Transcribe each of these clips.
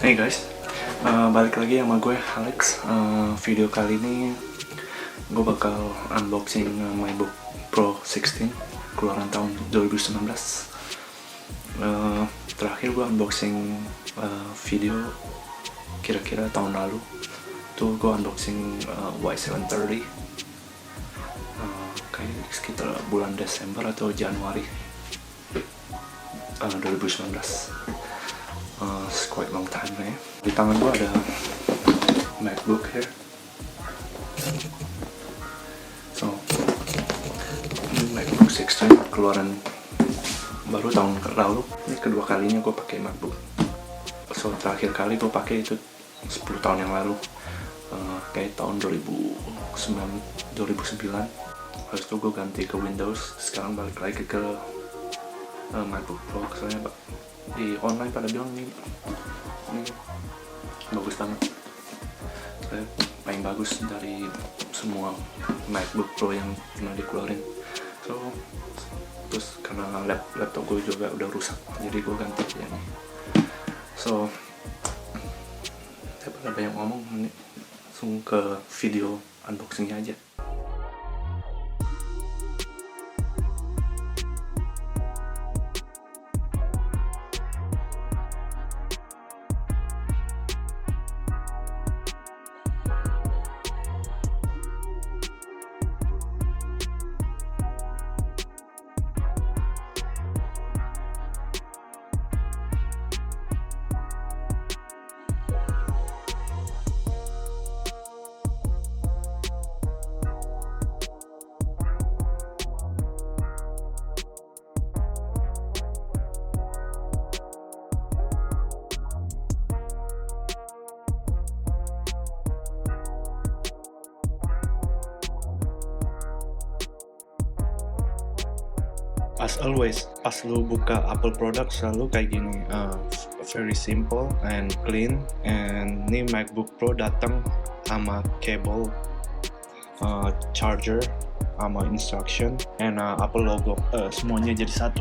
Hey guys, balik lagi sama gue Alex. Video kali ini gue bakal unboxing MacBook Pro 16 keluaran tahun 2019. Terakhir gue unboxing video kira-kira tahun lalu. Tuh gue unboxing Y730 kayak sekitar bulan Desember atau Januari 2019. It's quite long time ya. Di tangan gue ada MacBook here. So, ini MacBook 16 keluaran baru tahun lalu. Ini kedua kalinya gue pakai MacBook. So, terakhir kali gue pakai itu 10 tahun yang lalu. Kayak tahun 2009. Habis itu gue ganti ke Windows. Sekarang balik lagi ke MacBook Pro. Soalnya di online pada bilang ini bagus banget, paling bagus dari semua MacBook Pro yang pernah dikeluarin. So terus karena laptop gue juga udah rusak, jadi gue ganti yang ini. So daripada banyak ngomong, ini langsung ke video unboxingnya aja. As always, pas lu buka Apple product selalu kayak gini, very simple and clean. And ini MacBook Pro datang sama cable, charger, sama instruction, and Apple logo, semuanya jadi satu.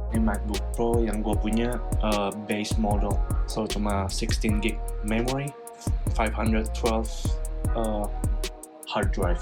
Ini MacBook Pro yang gue punya base model, so cuma 16 gig memory, 512 hard drive.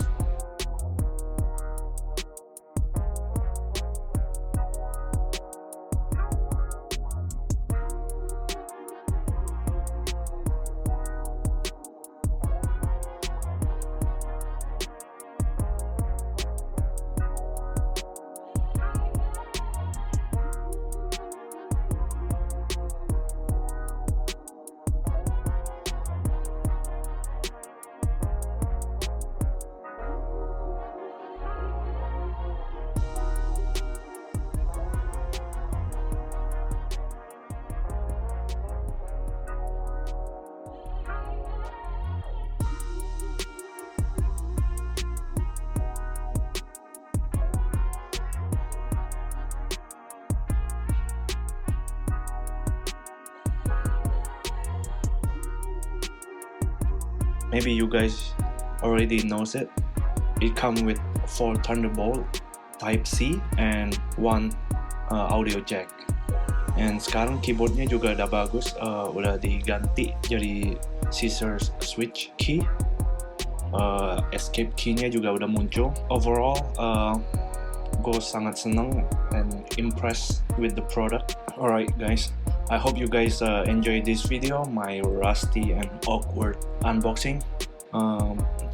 Maybe you guys already knows it. It comes with 4 Thunderbolt Type-C and 1 audio jack. And sekarang keyboardnya juga udah bagus, udah diganti jadi scissor switch key. Escape key-nya juga udah muncul. Overall, gue sangat senang and impressed with the product. Alright guys, I hope you guys enjoy this video, my rusty and awkward unboxing.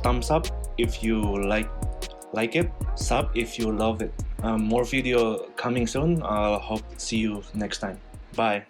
Thumbs up if you like it, sub if you love it. More video coming soon. I'll hope to see you next time. Bye.